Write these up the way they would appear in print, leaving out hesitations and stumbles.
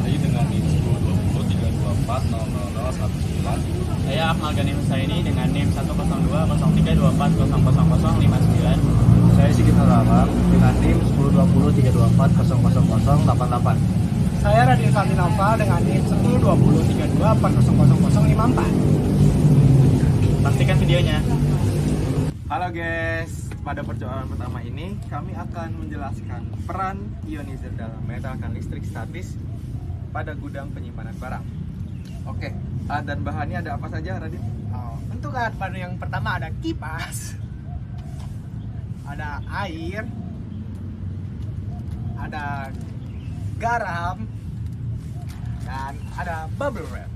Mari dengan NIM 1020 324 000 19. Saya Akmal Gani Husaini dengan NIM 1020324000059. Saya Sigit Harahap dengan NIM 1020 324 00088. Saya Radin Fahmi Naufal dengan NIM 1020 324000054. Pastikan videonya. Halo guys, pada percobaan pertama ini kami akan menjelaskan peran ionizer dalam menetralkan listrik statis pada gudang penyimpanan barang. Oke, alat dan bahannya ada apa saja, Radit? Untuk alat bahan yang pertama ada kipas, ada air, ada garam, dan ada bubble wrap.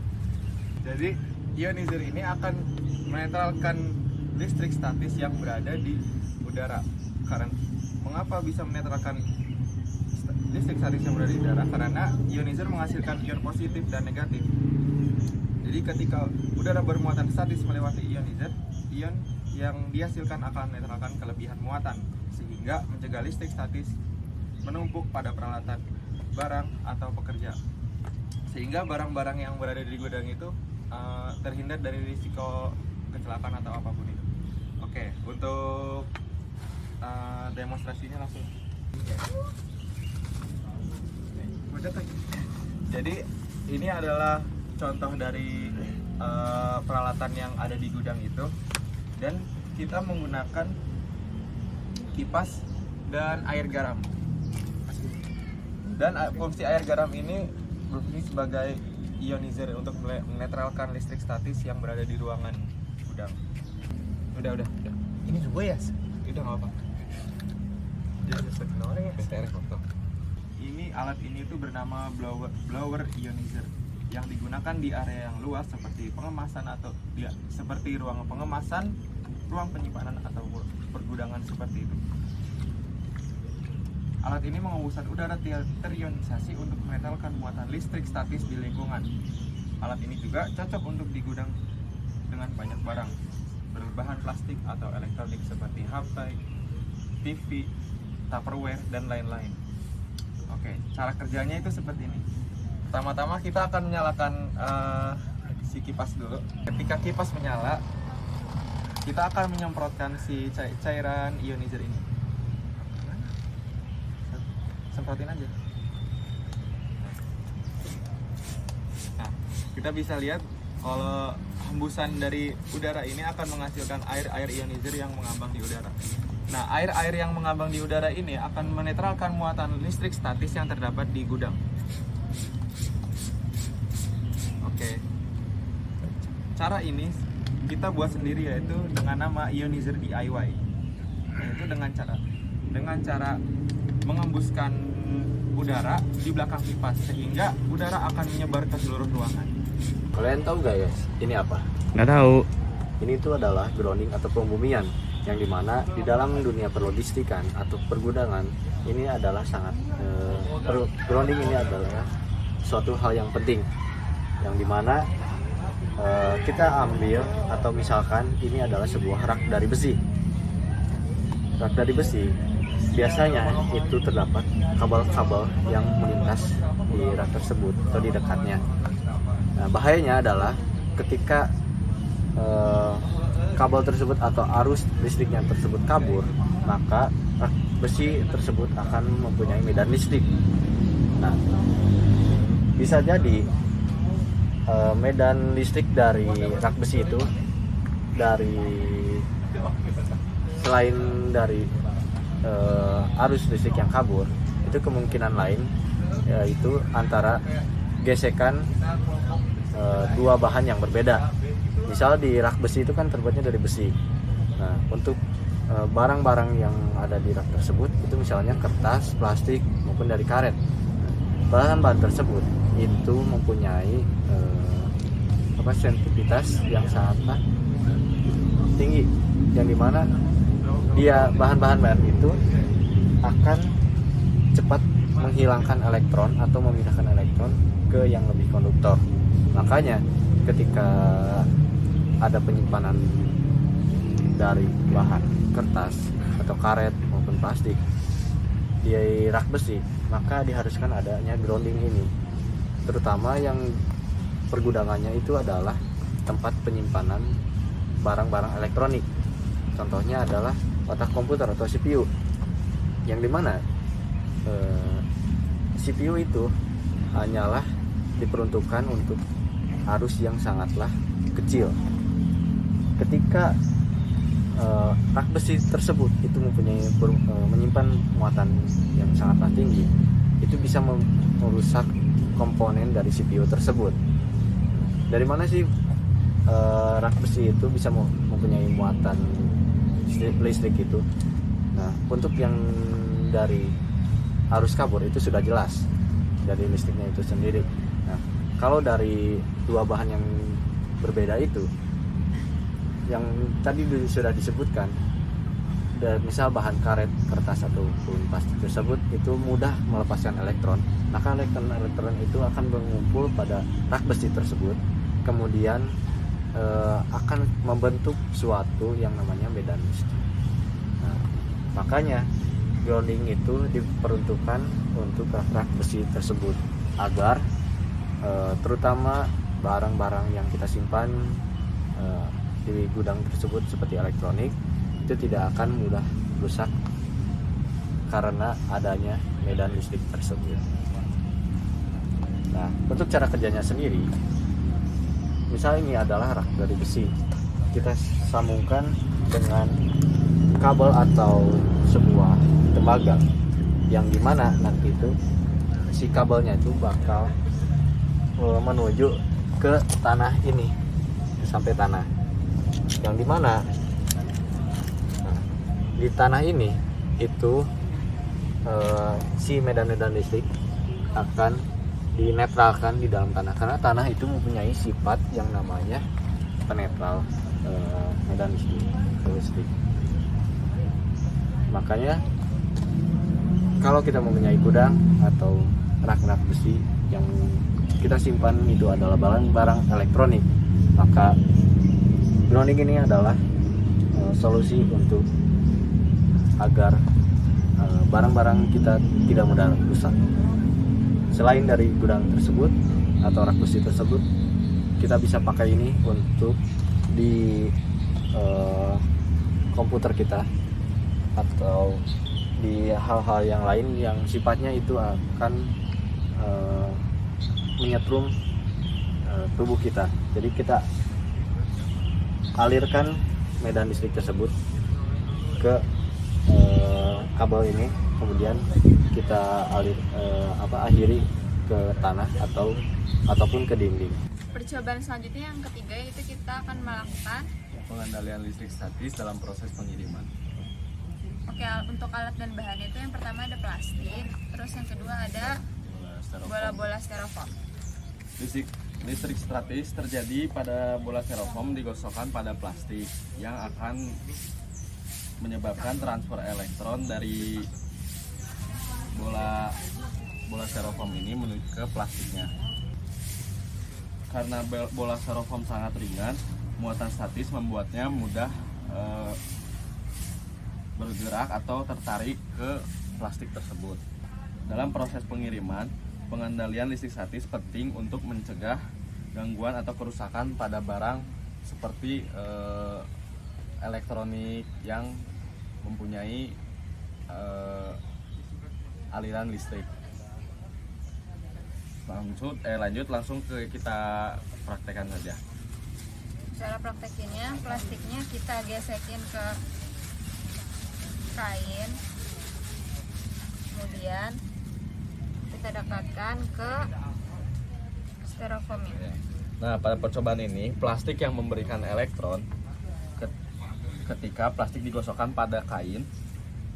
Jadi ionizer ini akan menetralkan listrik statis yang berada di udara. Karena mengapa bisa menetralkan listrik statis yang berada di udara? Karena ionizer menghasilkan ion positif dan negatif. Jadi ketika udara bermuatan statis melewati ionizer, ion yang dihasilkan akan menetralkan kelebihan muatan sehingga mencegah listrik statis menumpuk pada peralatan, barang atau pekerja. Sehingga barang-barang yang berada di gudang itu terhindar dari risiko kecelakaan atau apapun itu. Oke, untuk demonstrasinya langsung. Jadi ini adalah contoh dari peralatan yang ada di gudang itu, dan kita menggunakan kipas dan air garam. Dan fungsi air garam ini berfungsi sebagai ionizer untuk menetralkan listrik statis yang berada di ruangan gudang. Udah. Ini juga ya? Udah nggak apa. BTR foto. Ini alat ini itu bernama blower ionizer yang digunakan di area yang luas seperti pengemasan atau seperti ruang pengemasan, ruang penyimpanan atau pergudangan seperti itu. Alat ini mengembuskan udara terionisasi untuk menetralkan muatan listrik statis di lingkungan. Alat ini juga cocok untuk di gudang dengan banyak barang berbahan plastik atau elektronik seperti HP, TV, Tupperware, dan lain-lain. Oke, cara kerjanya itu seperti ini. Pertama-tama kita akan menyalakan si kipas dulu. Ketika kipas menyala, kita akan menyemprotkan si cairan ionizer ini. Semprotin aja. Nah, kita bisa lihat kalau hembusan dari udara ini akan menghasilkan air ionizer yang mengambang di udara. Nah, air yang mengambang di udara ini akan menetralkan muatan listrik statis yang terdapat di gudang. Oke. Cara ini kita buat sendiri, yaitu dengan nama ionizer DIY. Yaitu dengan cara mengembuskan udara di belakang kipas sehingga udara akan menyebar ke seluruh ruangan. Kalian tahu gak ya, ini apa? Nggak tahu. Ini itu adalah grounding atau pembumian, yang dimana di dalam dunia perlogistikan atau pergudangan ini adalah sangat grounding ini adalah suatu hal yang penting, yang dimana kita ambil atau misalkan ini adalah sebuah rak dari besi. Rak dari besi biasanya itu terdapat kabel-kabel yang melintas di rak tersebut atau di dekatnya. Nah, bahayanya adalah ketika kabel tersebut atau arus listriknya tersebut kabur, maka rak besi tersebut akan mempunyai medan listrik. Nah, bisa jadi medan listrik dari rak besi itu selain dari arus listrik yang kabur, itu kemungkinan lain yaitu antara gesekan dua bahan yang berbeda. Misal di rak besi itu kan terbuatnya dari besi. Nah, untuk barang-barang yang ada di rak tersebut itu misalnya kertas, plastik maupun dari karet. Bahan-bahan tersebut itu mempunyai sensitivitas yang sangat tinggi, yang dimana dia bahan-bahan itu akan cepat menghilangkan elektron atau memindahkan elektron ke yang lebih konduktor. Makanya ketika ada penyimpanan dari bahan kertas atau karet maupun plastik di rak besi, maka diharuskan adanya grounding ini. terutama yang pergudangannya itu adalah tempat penyimpanan barang-barang elektronik. Contohnya adalah otak komputer atau CPU, yang dimana CPU itu hanyalah diperuntukkan untuk arus yang sangatlah kecil. Ketika rak besi tersebut itu menyimpan muatan yang sangatlah tinggi, itu bisa merusak komponen dari CPU tersebut. Dari mana sih rak besi itu bisa mempunyai muatan listrik itu? Nah, untuk yang dari arus kabur itu sudah jelas dari listriknya itu sendiri. Nah, kalau dari dua bahan yang berbeda itu, yang tadi sudah disebutkan, dan misal bahan karet, kertas ataupun plastik tersebut itu mudah melepaskan elektron, maka elektron itu akan mengumpul pada rak besi tersebut, kemudian akan membentuk suatu yang namanya medan listrik. Nah, makanya grounding itu diperuntukkan untuk rak besi tersebut agar terutama barang-barang yang kita simpan di gudang tersebut seperti elektronik itu tidak akan mudah rusak karena adanya medan listrik tersebut. Nah, untuk cara kerjanya sendiri, misal ini adalah rak dari besi, kita sambungkan dengan kabel atau sebuah tembaga, yang dimana nanti itu si kabelnya itu bakal menuju ke tanah ini sampai tanah, yang dimana di tanah ini itu si medan-medan listrik akan dinetralkan di dalam tanah, karena tanah itu mempunyai sifat yang namanya penetral medan listrik. Makanya kalau kita mempunyai gudang atau rak-rak besi yang kita simpan itu adalah barang-barang elektronik, maka grounding ini adalah solusi untuk agar barang-barang kita tidak mudah rusak. Selain dari gudang tersebut atau rak besi tersebut, kita bisa pakai ini untuk di komputer kita atau di hal-hal yang lain yang sifatnya itu akan menyetrum tubuh kita. Jadi kita alirkan medan listrik tersebut ke kabel ini, kemudian kita akhiri ke tanah ataupun ke dinding. Percobaan selanjutnya yang ketiga yaitu kita akan melakukan Pengendalian listrik statis dalam proses pengiriman. Oke, untuk alat dan bahannya itu yang pertama ada plastik, terus yang kedua ada bola-bola styrofoam. Listrik statis terjadi pada bola styrofoam digosokkan pada plastik yang akan menyebabkan transfer elektron dari bola styrofoam ini menuju ke plastiknya. Karena bola styrofoam sangat ringan, muatan statis membuatnya mudah bergerak atau tertarik ke plastik tersebut. Dalam proses pengiriman, pengendalian listrik statis penting untuk mencegah gangguan atau kerusakan pada barang seperti elektronik yang mempunyai aliran listrik. Lanjut langsung ke kita praktekkan saja. Cara praktekinnya, plastiknya kita gesekin ke kain, kemudian kita dekatkan ke styrofoamnya. Nah, pada percobaan ini plastik yang memberikan elektron, ketika plastik digosokkan pada kain,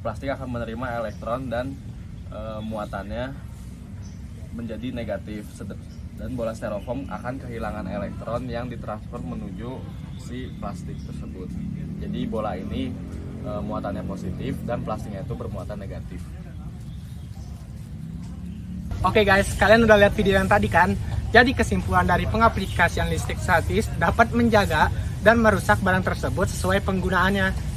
plastik akan menerima elektron dan muatannya menjadi negatif, dan bola styrofoam akan kehilangan elektron yang ditransfer menuju si plastik tersebut. Jadi bola ini muatannya positif dan plastiknya itu bermuatan negatif. Oke guys, kalian udah lihat video yang tadi kan? Jadi kesimpulan dari pengaplikasian listrik statis dapat menjaga dan merusak barang tersebut sesuai penggunaannya.